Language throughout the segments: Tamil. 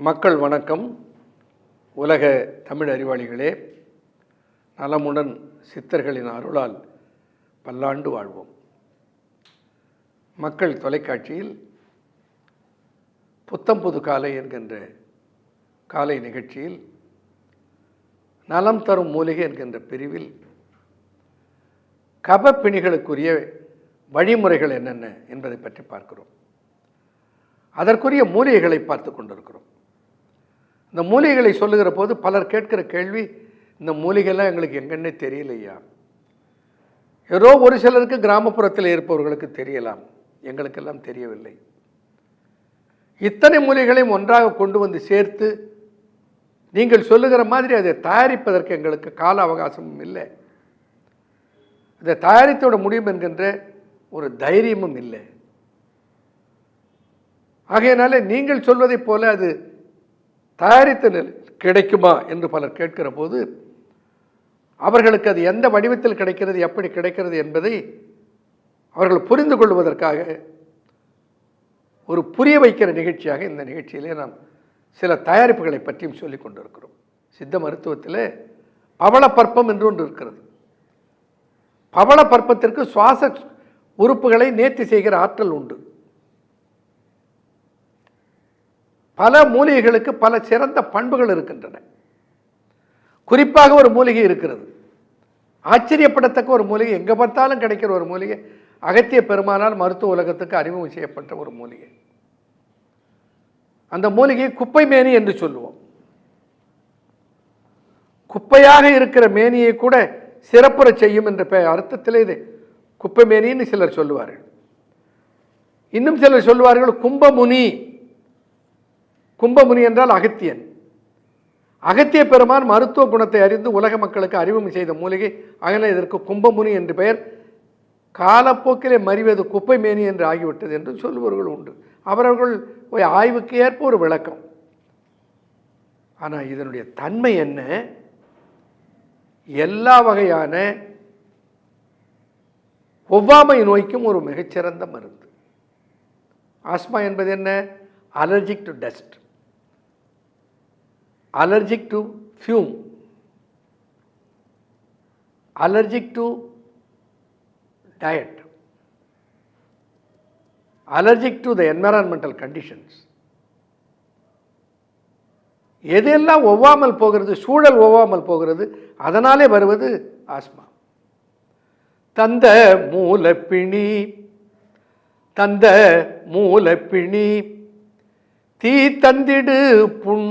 மக்கள் வணக்கம். உலக தமிழ் அறிவாளிகளே, நலமுடன் சித்தர்களின் அருளால் பல்லாண்டு வாழ்வோம். மக்கள் தொலைக்காட்சியில் புத்தம் புது காலை என்கின்ற காலை நிகழ்ச்சியில் நலம் தரும் மூலிகை என்கின்ற பிரிவில் கபப்பிணிகளுக்குரிய வழிமுறைகள் என்னென்ன என்பதை பற்றி பார்க்கிறோம். அதற்குரிய மூலிகைகளை பார்த்து கொண்டிருக்கிறோம். இந்த மூலிகைகளை சொல்லுகிற போது பலர் கேட்கிற கேள்வி, இந்த மூலிகைலாம் எங்களுக்கு எங்கன்னே தெரியலையா. ஏதோ ஒரு சிலருக்கு கிராமப்புறத்தில் இருப்பவர்களுக்கு தெரியலாம், எங்களுக்கெல்லாம் தெரியவில்லை. இத்தனை மூலிகைகளையும் ஒன்றாக கொண்டு வந்து சேர்த்து நீங்கள் சொல்லுகிற மாதிரி அதை தயாரிப்பதற்கு எங்களுக்கு கால அவகாசமும் இல்லை, இதை தயாரித்தோட முடியும் என்கின்ற ஒரு தைரியமும் இல்லை. ஆகையினால நீங்கள் சொல்வதைப் போல அது தயாரித்த கிடைக்குமா என்று பலர் கேட்கிற போது அவர்களுக்கு அது எந்த வடிவத்தில் கிடைக்கிறது, எப்படி கிடைக்கிறது என்பதை அவர்கள் புரிந்து கொள்வதற்காக ஒரு புரிய வைக்கிற நிகழ்ச்சியாக இந்த நிகழ்ச்சியிலே நாம் சில தயாரிப்புகளை பற்றியும் சொல்லிக் கொண்டிருக்கிறோம். சித்த மருத்துவத்தில் பவளப்பற்பம் என்று ஒன்று இருக்கிறது. பவளப்பற்பத்திற்கு சுவாச உறுப்புகளை நேர்த்தி செய்கிற ஆற்றல் உண்டு. பல மூலிகைகளுக்கு பல சிறந்த பண்புகள் இருக்கின்றன. குறிப்பாக ஒரு மூலிகை இருக்கிறது, ஆச்சரியப்படத்தக்க ஒரு மூலிகை, எங்கே பார்த்தாலும் கிடைக்கிற ஒரு மூலிகை, அகத்திய பெருமானால் மருத்துவ உலகத்துக்கு அறிமுகம் செய்யப்பட்ட ஒரு மூலிகை. அந்த மூலிகை குப்பை மேனி என்று சொல்லுவோம். குப்பையாக இருக்கிற மேனியை கூட சிறப்புற செய்யும் என்ற அர்த்தத்தில் இது குப்பை மேனின்னு சிலர் சொல்லுவார்கள். இன்னும் சிலர் சொல்லுவார்கள் கும்பமுனி. கும்பமுனி என்றால் அகத்தியன். அகத்திய பெருமான் மருத்துவ குணத்தை அறிந்து உலக மக்களுக்கு அறிமுகம் செய்த மூலிகை. அதனால் இதற்கு கும்பமுனி என்று பெயர். காலப்போக்கிலே மறிவது குப்பை மேனி என்று ஆகிவிட்டது என்று சொல்லுபவர்கள் உண்டு. அவர்கள் ஆய்வுக்கு ஏற்ப ஒரு விளக்கம். ஆனால் இதனுடைய தன்மை என்ன? எல்லா வகையான ஒவ்வாமை நோய்க்கும் ஒரு மிகச்சிறந்த மருந்து. ஆஸ்மா என்பது என்ன? Allergic to dust, allergic to fume, allergic to diet, allergic to the environmental conditions. எதெல்லாம் ஒவ்வாமல் போகிறது, சூழல் ஒவ்வாமல் போகிறது, அதனாலே வருவது ஆஸ்மா. தந்த மூலப்பிணி, தந்த மூலப்பிணி தீ தந்திடு புண்,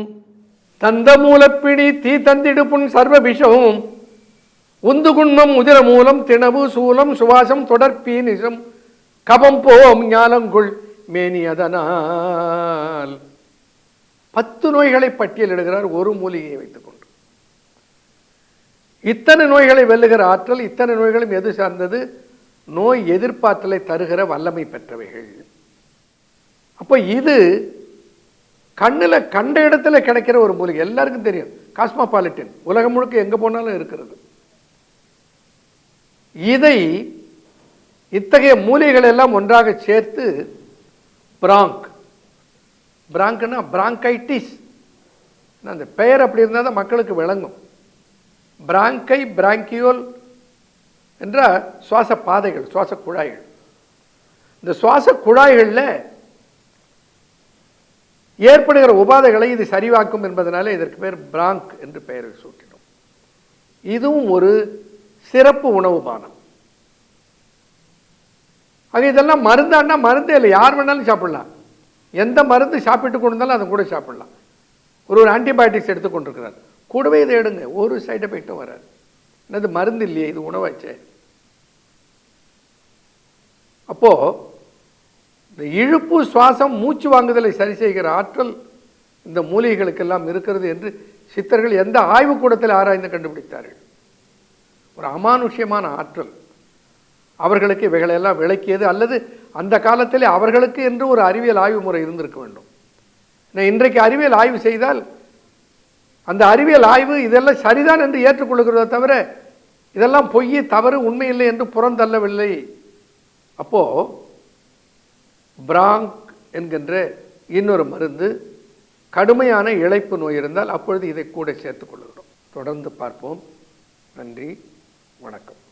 தந்த மூலப்பிணி தீ தந்திடு புண் சர்வ விஷம் உந்து குண்மம் உதிர மூலம் திணவு சூலம் சுவாசம் தொடர்பி நிசம் கபம் போம் ஞாலங்குள் மேனி. அதனால் 10 நோய்களை பட்டியலிடுகிறார் ஒரு மூலிகையை வைத்துக்கொண்டு. இத்தனை நோய்களை வெல்லுகிற ஆற்றல், இத்தனை நோய்களும் எது சார்ந்தது? நோய் எதிர்ப்பாற்றலை தருகிற வல்லமை பெற்றவைகள். அப்போ இது கண்ணில் கண்ட இடத்துல கிடைக்கிற ஒரு மூலிகை. எல்லாருக்கும் தெரியும், காஸ்மோபாலிட்டன், உலகம் முழுக்க எங்கே போனாலும் இருக்கிறது. இதை இத்தகைய மூலிகைகள் எல்லாம் ஒன்றாக சேர்த்து பிராங்க்னா பிராங்கைட்டிஸ், அந்த பெயர் அப்படி இருந்தால் தான் மக்களுக்கு விளங்கும். பிராங்கை, பிராங்கியோல் என்ற சுவாச பாதைகள், சுவாச குழாய்கள். இந்த சுவாச குழாய்களில் ஏற்படுகிற உபாதைகளை இது சரிவாக்கும் என்பதனால இதற்கு பேர் பிராங்க் என்று பெயர் சூட்டினோம். இதுவும் ஒரு சிறப்பு உணவு பானம். ஆக இதெல்லாம் மருந்தானா மருந்தே இல்லை, யார் வேணாலும் சாப்பிடலாம். எந்த மருந்து சாப்பிட்டு கொண்டிருந்தாலும் அதை கூட சாப்பிடலாம். ஒரு ஆன்டிபயோட்டிக்ஸ் எடுத்துக்கொண்டிருக்கிறார், கூடவே இதை எடுங்க, ஒரு சைடு எஃபெக்டும் வராது. என்னது மருந்து இல்லையே, இது உணவாச்சே. அப்போ இந்த இழுப்பு, சுவாசம், மூச்சு வாங்குதலை சரி செய்கிற ஆற்றல் இந்த மூலிகைகளுக்கெல்லாம் இருக்கிறது என்று சித்தர்கள் எந்த ஆய்வுக்கூடத்தில் ஆராய்ந்து கண்டுபிடித்தார்கள். ஒரு அமானுஷ்யமான ஆற்றல் அவர்களுக்கு இவைகளெல்லாம் விளக்கியது. அல்லது அந்த காலத்திலே அவர்களுக்கு என்று ஒரு அறிவியல் ஆய்வு முறை இருந்திருக்க வேண்டும். இன்றைக்கு அறிவியல் ஆய்வு செய்தால் அந்த அறிவியல் ஆய்வு இதெல்லாம் சரிதான் என்று ஏற்றுக்கொள்கிறத தவிர இதெல்லாம் பொய், தவறு, உண்மை இல்லை என்று புறந்தள்ளவில்லை. அப்போது பிராங்க் என்கின்ற இன்னொரு மருந்து கடுமையான இளைப்பு நோய் இருந்தால் அப்பொழுது இதை கூட சேர்த்துக் கொள்கிறோம். தொடர்ந்து பார்ப்போம். நன்றி, வணக்கம்.